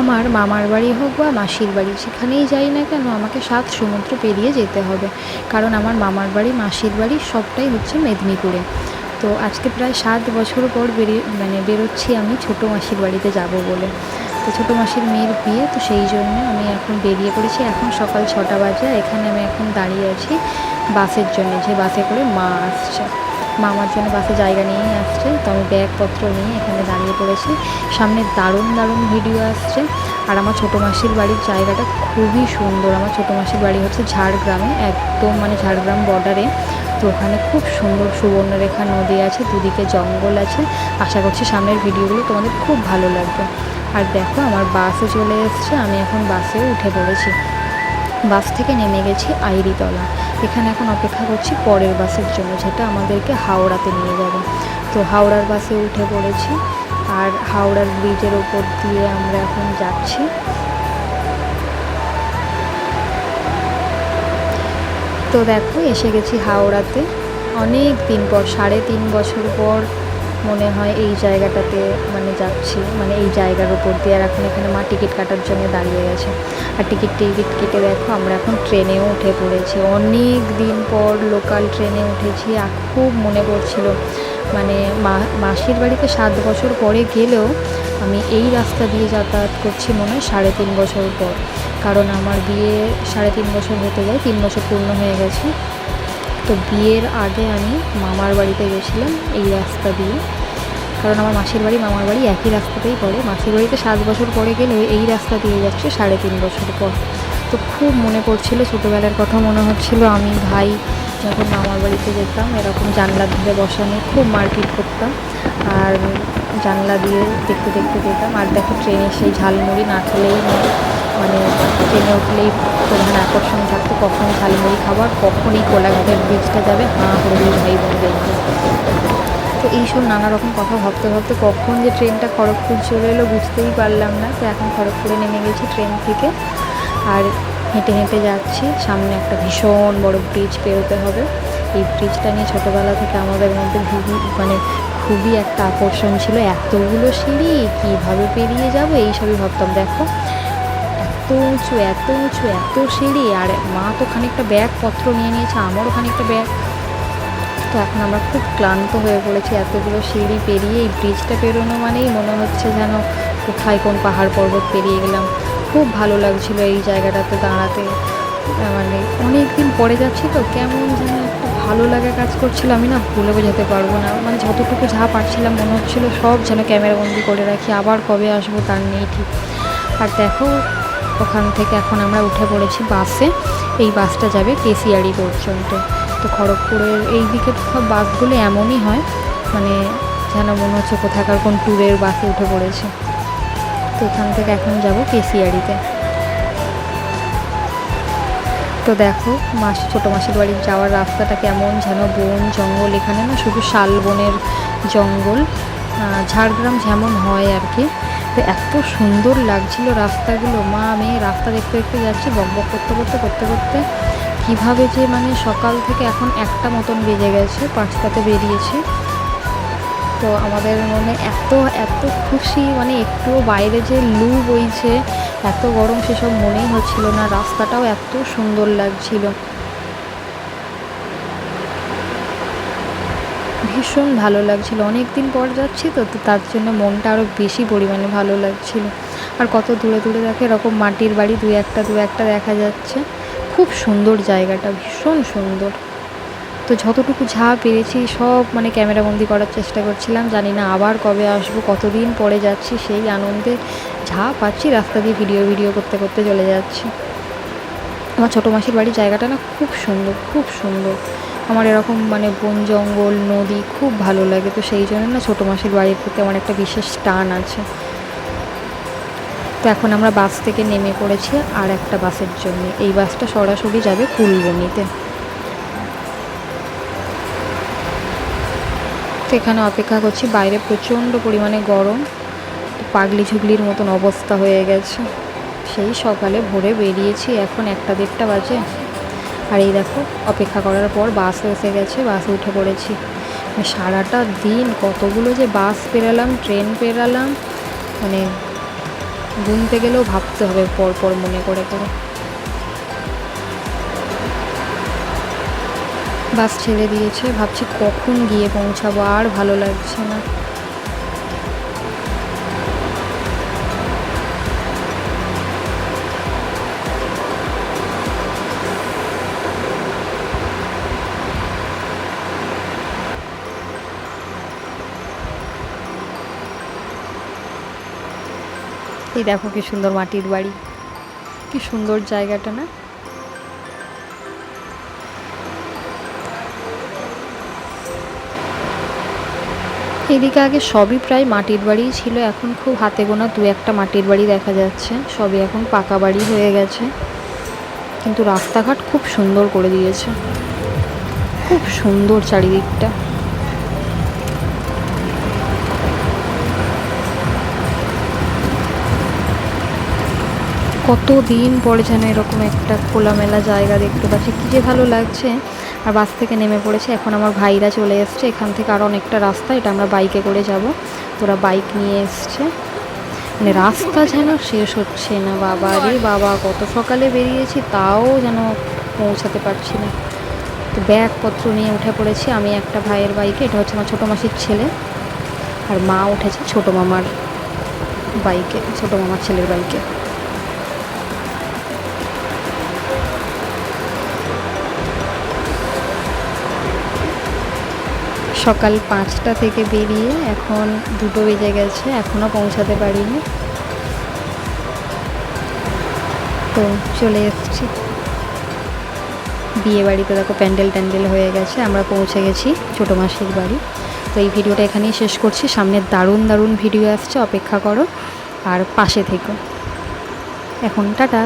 আমার মামার বাড়ি হোক বা মাসির বাড়ি, যেখানেই যাই না কেন আমাকে 7 সমুদ্র পেরিয়ে যেতে হবে, কারণ আমার মামার বাড়ি মাসির বাড়ি সবটাই হচ্ছে মেদিনীপুরে। তো আজকে প্রায় 7 বছর পর বেরোচ্ছি আমি ছোটো মাসির বাড়িতে যাব বলে। তো ছোটো মাসির মেয়ের বিয়ে, তো সেই জন্য আমি এখন বেরিয়ে পড়েছি। এখন সকাল 6টা বাজে। এখানে আমি এখন দাঁড়িয়ে আছি বাসের জন্য, যে বাসে করে মা আসছে। মা আমার জন্য বাসে জায়গা নিয়েই আসছে। তো আমি ব্যাগপত্র নিয়ে এখানে দাঁড়িয়ে পড়েছি। সামনে দারুণ দারুণ ভিডিও আসছে। আর আমার ছোটো মাসির বাড়ির জায়গাটা খুবই সুন্দর। আমার ছোটো মাসির বাড়ি হচ্ছে ঝাড়গ্রামে, একদম ঝাড়গ্রাম বর্ডারে। তো ওখানে খুব সুন্দর সুবর্ণরেখা নদী আছে, দুদিকে জঙ্গল আছে। আশা করছি সামনের ভিডিওগুলো তোমাদের খুব ভালো লাগবে। আর দেখো আমার বাসও চলে এসছে, আমি এখন বাসেও উঠে পড়েছি। বাস থেকে নেমে গেছি আইরিতলা। এখানে এখন অপেক্ষা করছি পরের বাসের জন্য, যেটা আমাদেরকে হাওড়াতে নিয়ে যাবে। তো হাওড়ার বাসে উঠে পড়েছি, আর হাওড়ার ব্রিজের ওপর দিয়ে আমরা এখন যাচ্ছি। তো দেখো এসে গেছি হাওড়াতে। অনেক দিন পর, 3.5 বছর পর মনে হয় এই জায়গাটাতে যাচ্ছি, এই জায়গার ওপর দিয়ে। আর এখন এখানে মা টিকিট কাটার জন্য দাঁড়িয়ে গেছে। আর টিকিট কেটে দেখো আমরা এখন ট্রেনেও উঠে পড়েছি। অনেক দিন পর লোকাল ট্রেনে উঠেছি। আর খুব মনে পড়ছিল, মাসির বাড়িতে 7 বছর পরে গেলেও আমি এই রাস্তা দিয়ে যাতায়াত করছি মনে হয় 3.5 বছর পর। কারণ আমার বিয়ে 3.5 বছর হতে যায়, 3 বছর পূর্ণ হয়ে গেছে। তো বিয়ের আগে আমি মামার বাড়িতে গেছিলাম এই রাস্তা দিয়ে, কারণ আমার মাসির বাড়ি মামার বাড়ি একই রাস্তাতেই পড়ে। মাসির বাড়িতে 7 বছর পরে গেলেও এই রাস্তা দিয়ে যাচ্ছে 3.5 বছর পর। তো খুব মনে পড়ছিল, ছোটোবেলার কথা মনে হচ্ছিল। আমি ভাই যখন মামার বাড়িতে যেতাম, এরকম জানলার ধারে বসানো খুব মারপিট করতাম, আর জানলা দিয়ে দেখতে দেখতে যেতাম। আর দেখো ট্রেনে সেই ঝালমুড়ি না খেলেই ট্রেনে উঠলেই প্রধান আকর্ষণ থাকতো, কখন ঝালমুড়ি খাবার, কখন এই কোলাঘাটের ব্রিজটা যাবে, করে দুই ভাই বোন দেখবে। তো এইসব নানা রকম কথা ভাবতে ভাবতে কখন যে ট্রেনটা খড়গপুর চলে এলো বুঝতেই পারলাম না। তো এখন খড়গপুরে নেমে গেছি ট্রেন থেকে, আর হেঁটে হেঁটে যাচ্ছি। সামনে একটা ভীষণ বড় ব্রিজ পেরোতে হবে। এই ব্রিজটা নিয়ে ছোটোবেলা থেকে আমাদের মধ্যে খুবই একটা আকর্ষণ ছিল। এতগুলো সিঁড়ি কীভাবে পেরিয়ে যাবো এইসবই ভাবতাম। দেখো এত উঁচু এত উঁচু, এত সিঁড়ি। আর মা তো খানিকটা ব্যাগপত্র নিয়ে নিয়েছে, আমারও খানিকটা ব্যাগ। তো এখন আমরা খুব ক্লান্ত হয়ে পড়েছি এতগুলো সিঁড়ি পেরিয়ে। এই ব্রিজটা পেরোনো মানেই মনে হচ্ছে যেন কোথায় কোন পাহাড় পর্বত পেরিয়ে গেলাম। খুব ভালো লাগছিল এই জায়গাটাতে দাঁড়াতে। অনেক দিন পরে যাচ্ছি তো কেমন যেন একটা ভালো লাগা কাজ করছিল, আমি না ভুলে বোঝাতে পারবো না। যতটুকু যা পারছিলাম মনে হচ্ছিল সব যেন ক্যামেরাবন্দি করে রাখি, আবার কবে আসবো তার নেই ঠিক। আর দেখো ওখান থেকে এখন আমরা উঠে পড়েছি বাসে। এই বাসটা যাবে কেশিয়াড়ি পর্যন্ত। তো খড়গপুরের এই দিকে সব বাসগুলো এমনই হয়, যেন মনে হচ্ছে কোথাকার কোন ট্যুরের বাসে উঠে পড়েছে। তো ওখান থেকে এখন যাব কেশিয়াড়িতে। তো দেখো ছোটো মাসির বাড়ি যাওয়ার রাস্তাটা কেমন যেন বন জঙ্গল। এখানে না শুধু শালবনের জঙ্গল, ঝাড়গ্রাম যেমন হয় আর কি। তো এত সুন্দর লাগছিল রাস্তাগুলো। মা মেয়ে রাস্তা দেখতে দেখতে যাচ্ছি, বকবক করতে করতে করতে করতে কীভাবে যে সকাল থেকে এখন 1টা মতন বেজে গেছে, 5টাতে বেরিয়েছি। তো আমাদের মনে এত এত খুশি, একটুও বাইরে যে লু বইছে, এত গরম সেসব মনেই হচ্ছিল না। রাস্তাটাও এত সুন্দর লাগছিল, ভীষণ ভালো লাগছিল। অনেক দিন পর যাচ্ছি তো তার জন্য মনটা আরও বেশি পরিমাণে ভালো লাগছিল। আর কত দূরে দূরে দেখে এরকম মাটির বাড়ি দু একটা দেখা যাচ্ছে। খুব সুন্দর জায়গাটা, ভীষণ সুন্দর। তো যতটুকু যা পেরেছি সব ক্যামেরাবন্দি করার চেষ্টা করছিলাম। জানি না আবার কবে আসবো, কতদিন পরে যাচ্ছি, সেই আনন্দে যা পাচ্ছি রাস্তা দিয়ে ভিডিও করতে করতে চলে যাচ্ছি। আমার ছোটো মাসির বাড়ির জায়গাটা না খুব সুন্দর, খুব সুন্দর। আমার এরকম বন জঙ্গল নদী খুব ভালো লাগে। তো সেই জন্য না ছোটো মাসির বাড়ির প্রতি আমার একটা বিশেষ টান আছে। তো এখন আমরা বাস থেকে নেমে পড়েছি আর একটা বাসের জন্য। এই বাসটা সরাসরি যাবে কুলবনিতে। তো এখানে অপেক্ষা করছি, বাইরে প্রচণ্ড পরিমাণে গরম, পাগলি ঝুগলির মতন অবস্থা হয়ে গেছে। সেই সকালে ভোরে বেরিয়েছি, এখন 1টা-1.5টা বাজে। আর এই দেখো অপেক্ষা করার পর বাসও এসে গেছে, বাসে উঠে পড়েছি। সারাটা দিন কতগুলো যে বাস পেরালাম, ট্রেন পেরালাম, গুনতে গেলেও ভাবতে হবে পর পর মনে করে করে। বাস ছেড়ে দিয়েছে, ভাবছি কখন গিয়ে পৌঁছাবো, আর ভালো লাগছে না। এই দেখো কি সুন্দর মাটির বাড়ি, কি সুন্দর জায়গাটা না। এদিকে আগে সবই প্রায় মাটির বাড়িই ছিল, এখন খুব হাতে গোনা দু একটা মাটির বাড়ি দেখা যাচ্ছে, সবই এখন পাকা বাড়ি হয়ে গেছে। কিন্তু রাস্তাঘাট খুব সুন্দর করে দিয়েছে, খুব সুন্দর চারিদিকটা। কতদিন পরে যেন এরকম একটা খোলামেলা জায়গা দেখতে পাচ্ছি, কী যে ভালো লাগছে। আর বাস থেকে নেমে পড়েছে, এখন আমার ভাইরা চলে এসছে, এখান থেকে আরও অনেকটা রাস্তা, এটা আমরা বাইকে করে যাব। তোরা বাইক নিয়ে এসছে, মানে রাস্তা যেন শেষ হচ্ছে না। বাবা রে বাবা, কত সকালে বেরিয়েছি তাও যেন পৌঁছাতে পারছি না। তো ব্যাগপত্র নিয়ে উঠে পড়েছি আমি একটা ভাইয়ের বাইকে, এটা হচ্ছে আমার ছোটো মাসির ছেলে, আর মা উঠেছে ছোটো মামার বাইকে, ছোটো মামার ছেলের বাইকে। সকাল 5টা থেকে বেরিয়ে এখন 2টো বেজে গেছে, এখনও পৌঁছাতে পারিনি। তো চলে এসেছি বিয়ে বাড়িতে, দেখো প্যান্ডেল ট্যান্ডেল হয়ে গেছে, আমরা পৌঁছে গেছি ছোটো মাসির বাড়ি। তো এই ভিডিওটা এখানেই শেষ করছি, সামনে দারুণ দারুণ ভিডিও আসছে, অপেক্ষা করো আর পাশে থেকো। এখন টাটা।